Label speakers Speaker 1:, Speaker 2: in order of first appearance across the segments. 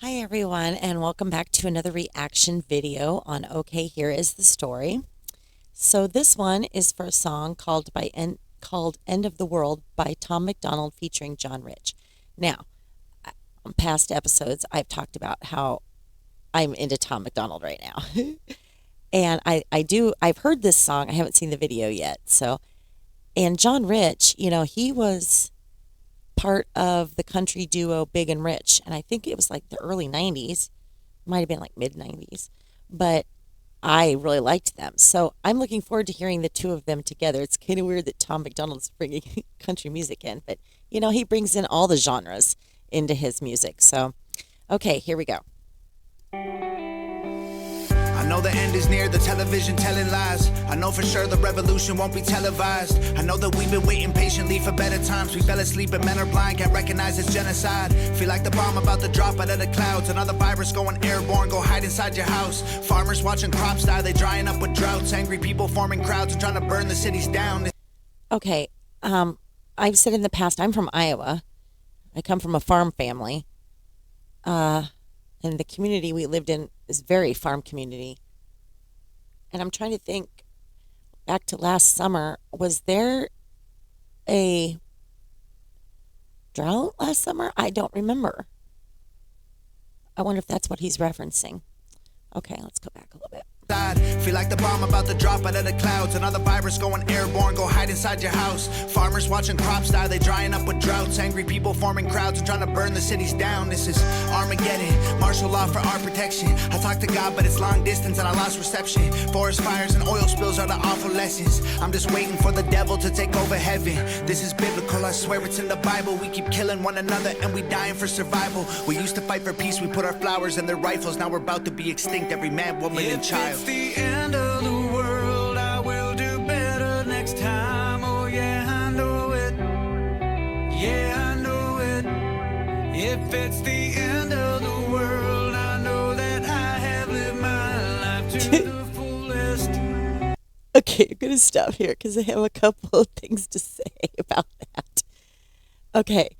Speaker 1: Hi everyone, and welcome back to another reaction video on Okay, Here Is the Story. So this one is for a song called End of the World by Tom MacDonald featuring John Rich. Now, on past episodes, I've talked about how I'm into Tom MacDonald right now. And I've heard this song. I haven't seen the video yet. And John Rich, he was part of the country duo Big and Rich, and I think it was like the early 90s, might have been like mid 90s, but I really liked them. So I'm looking forward to hearing the two of them together. It's kind of weird that Tom MacDonald's bringing country music in, but he brings in all the genres into his music. So, okay, here we go.
Speaker 2: I know the end is near, the television telling lies. I know for sure the revolution won't be televised. I know that we've been waiting patiently for better times. We fell asleep and men are blind, can't recognize it's genocide. Feel like the bomb about to drop out of the clouds. Another virus going airborne, go hide inside your house. Farmers watching crops die, they drying up with droughts. Angry people forming crowds and trying to burn the cities down.
Speaker 1: Okay, I've said in the past, I'm from Iowa. I come from a farm family. And the community we lived in is very farm community. And I'm trying to think back to last summer. Was there a drought last summer? I don't remember. I wonder if that's what he's referencing. Okay, let's go back a little bit.
Speaker 2: Feel like the bomb about to drop out of the clouds. Another virus going airborne, go hide inside your house. Farmers watching crops die, they drying up with droughts. Angry people forming crowds and trying to burn the cities down. This is Armageddon, martial law for our protection. I talk to God, but it's long distance and I lost reception. Forest fires and oil spills are the awful lessons. I'm just waiting for the devil to take over heaven. This is biblical, I swear it's in the Bible. We keep killing one another and we dying for survival. We used to fight for peace, we put our flowers in their rifles. Now we're about to be extinct, every man, woman, and child.
Speaker 3: It's the end of the world, I will do better next time. Oh yeah, I know it. Yeah, I know it. If it's the end of the world, I know that I have lived my life to the fullest.
Speaker 1: Okay, I'm going to stop here because I have a couple of things to say about that. Okay.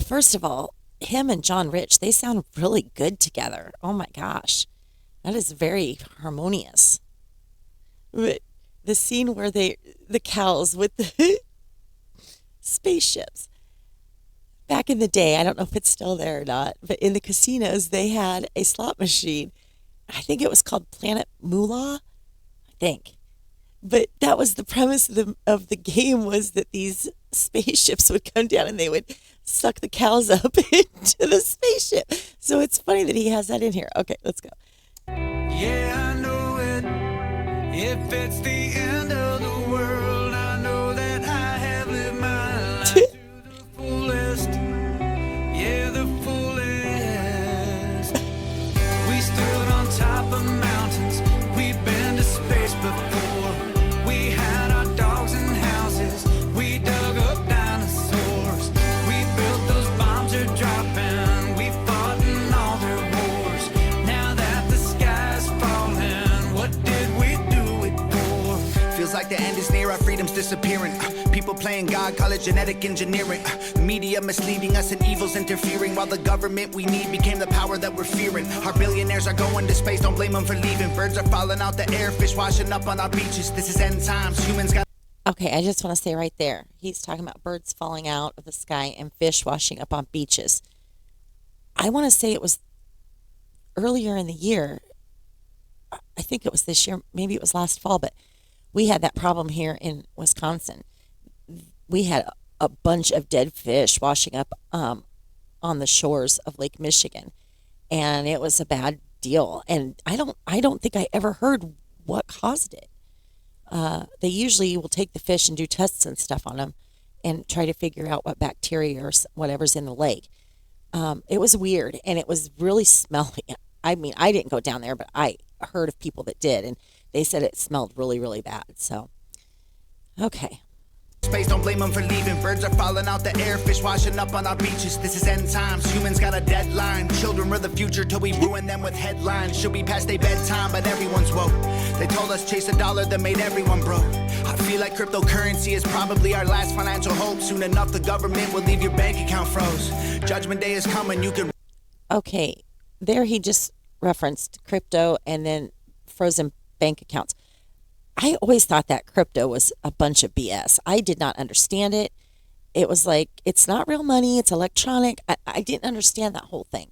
Speaker 1: First of all, him and John Rich, they sound really good together. Oh my gosh. That is very harmonious. But the scene where the cows with the spaceships. Back in the day, I don't know if it's still there or not, but in the casinos, they had a slot machine. I think it was called Planet Moolah, I think. But that was the premise of the game, was that these spaceships would come down and they would suck the cows up into the spaceship. So it's funny that he has that in here. Okay, let's go.
Speaker 3: Yeah, I know it. If it's the end of the world, I know that I have lived my life to the fullest. Yeah, the fullest. We stood on top of mountains. We've been to space before. We had our dogs and houses. We dug up dinosaurs. We built those bombs are dropping. We fought in all their wars. Now that the sky's falling, what did we do it for?
Speaker 2: Feels like the end is near, our freedom's disappearing. People playing God, call it genetic engineering. The media misleading us and evil's interfering. While the government we need became the power that we're fearing. Our billionaires are going to space, don't blame them for leaving. Birds are falling out the air, fish washing up on our beaches. This is end times, humans got...
Speaker 1: Okay, I just want to say right there, he's talking about birds falling out of the sky and fish washing up on beaches. I want to say it was earlier in the year. I think it was this year, maybe it was last fall, but we had that problem here in Wisconsin. We had a bunch of dead fish washing up on the shores of Lake Michigan, and it was a bad deal. And I don't think I ever heard what caused it. They usually will take the fish and do tests and stuff on them and try to figure out what bacteria or whatever's in the lake. It was weird, and it was really smelly. I mean, I didn't go down there, but I heard of people that did, and they said it smelled really, really bad. So, okay.
Speaker 2: Space, don't blame them for leaving. Birds are falling out the air, fish washing up on our beaches. This is end times, humans got a deadline. Children are the future till we ruin them with headlines. Should be past their bedtime, but everyone's woke. They told us chase a dollar that made everyone broke. I feel like cryptocurrency is probably our last financial hope. Soon enough the government will leave your bank account froze. Judgment day is coming, you can...
Speaker 1: Okay, there he just referenced crypto and then frozen bank accounts. I always thought that crypto was a bunch of BS. I did not understand it. It was like, it's not real money, it's electronic. I didn't understand that whole thing.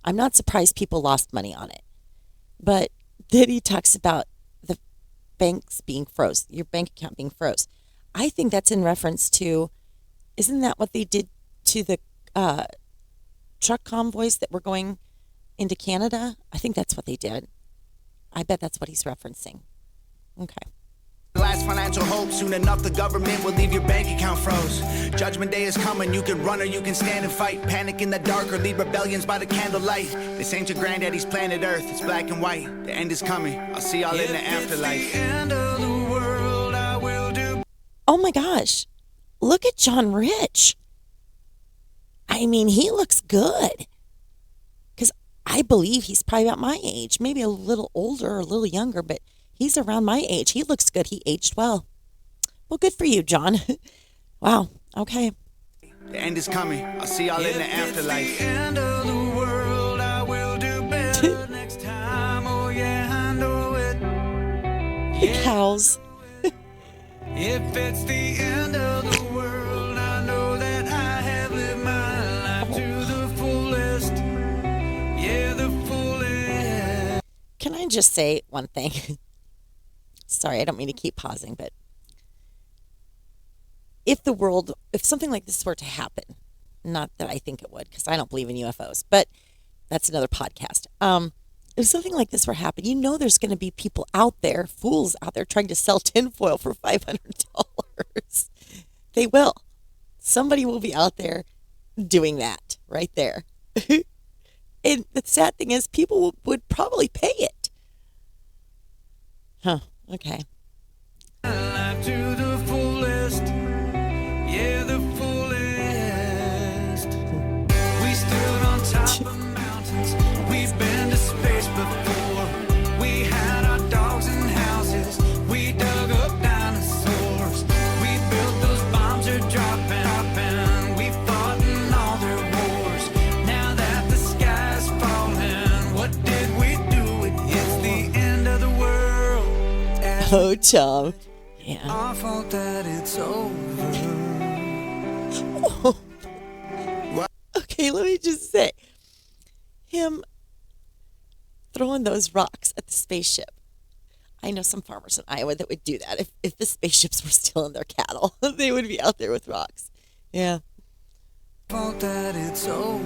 Speaker 1: I'm not surprised people lost money on it. But then he talks about the banks being froze, your bank account being froze. I think that's in reference to, isn't that what they did to the uh, truck convoys that were going into Canada? I think that's what they did. I bet that's what he's referencing. Okay.
Speaker 2: Last financial hope, soon enough the government will leave your bank account froze. Judgment day is coming, you can run or you can stand and fight. Panic in the dark or lead rebellions by the candlelight. This ain't your granddaddy's planet Earth, it's black and white. The end is coming, I'll see y'all in the afterlife.
Speaker 3: The end of the world, I will do.
Speaker 1: Oh my gosh. Look at John Rich. I mean, he looks good. Because I believe he's probably about my age, maybe a little older or a little younger, but he's around my age. He looks good. He aged well. Well, good for you, John. Wow. Okay.
Speaker 2: The end is coming, I'll see y'all in the afterlife.
Speaker 3: The end of the world, I will do better next time. Oh yeah, I know it.
Speaker 1: The cows.
Speaker 3: If it's the end of the world, I know that I have lived my life to the fullest. Yeah, the fullest.
Speaker 1: Can I just say one thing? Sorry, I don't mean to keep pausing, but if something like this were to happen, not that I think it would, because I don't believe in UFOs, but that's another podcast. If something like this were to happen, you know there's going to be people out there, fools out there, trying to sell tinfoil for $500. They will. Somebody will be out there doing that right there. And the sad thing is, people would probably pay it. Huh. Okay.
Speaker 3: Life to the fullest. Yeah, the fullest. We stood on top of mountains. We've been to space before. We had our dogs and houses. We dug up dinosaurs. We built those bombs are dropping. We fought in all their wars. Now that the sky's falling, what did we do? It's the end of the world.
Speaker 1: Oh, Tom. Yeah.
Speaker 3: Our fault that it's over.
Speaker 1: Okay, let me just say, him throwing those rocks at the spaceship. I know some farmers in Iowa that would do that. If the spaceships were still in their cattle, they would be out there with rocks. Yeah.
Speaker 3: Fault that it's over.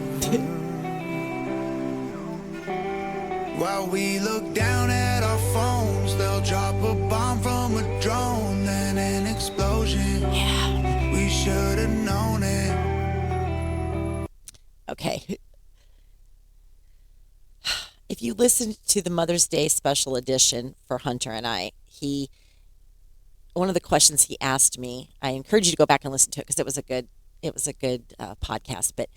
Speaker 2: While we look down at our phones, they'll drop a bomb from a drone, then an explosion.
Speaker 1: Yeah.
Speaker 2: We should have known it.
Speaker 1: Okay. If you listened to the Mother's Day special edition for Hunter and I, one of the questions he asked me, I encourage you to go back and listen to it because it was a good podcast. But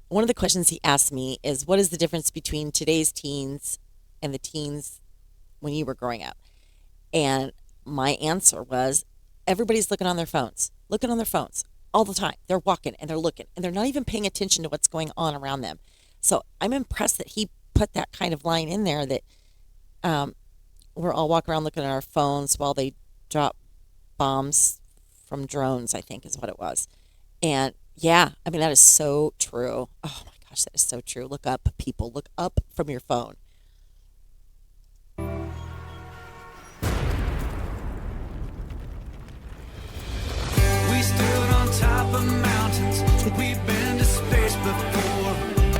Speaker 1: one of the questions he asked me is, what is the difference between today's teens and the teens when you were growing up? And my answer was, everybody's looking on their phones all the time. They're walking and they're looking and they're not even paying attention to what's going on around them. So I'm impressed that he put that kind of line in there that we're all walking around looking at our phones while they drop bombs from drones, I think is what it was. And yeah, I mean, that is so true. Oh my gosh, that is so true. Look up, people. Look up from your phone.
Speaker 3: We stood on top of mountains. We've been to space before.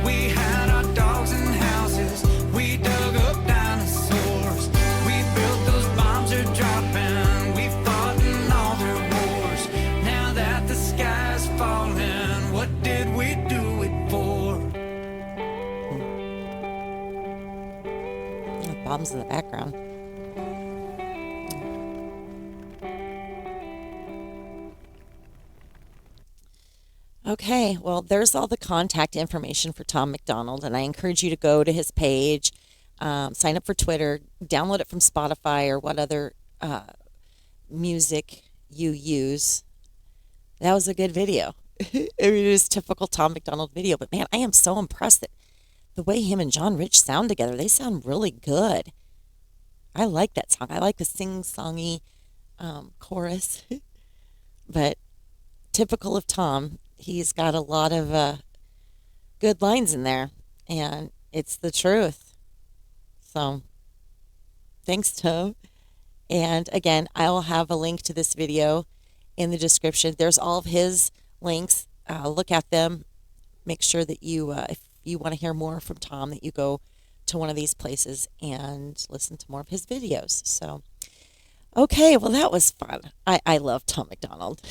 Speaker 3: We had our dogs and houses. We dug up dinosaurs. We built those bombs are dropping. We fought in all their wars. Now that the sky's falling, what did we do it for?
Speaker 1: Bombs in the background. Okay, well, there's all the contact information for Tom MacDonald, and I encourage you to go to his page, sign up for Twitter, download it from Spotify or what other music you use. That was a good video. I mean, it was typical Tom MacDonald video, but man, I am so impressed that the way him and John Rich sound together, they sound really good. I like that song. I like the sing-songy chorus. But typical of Tom, he's got a lot of good lines in there, and it's the truth. So thanks, Tom. And again, I'll have a link to this video in the description. There's all of his links. Look at them. Make sure that you, if you want to hear more from Tom, that you go to one of these places and listen to more of his videos. So, okay, well, that was fun. I love Tom MacDonald.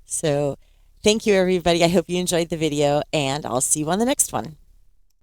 Speaker 1: So, thank you, everybody. I hope you enjoyed the video, and I'll see you on the next one.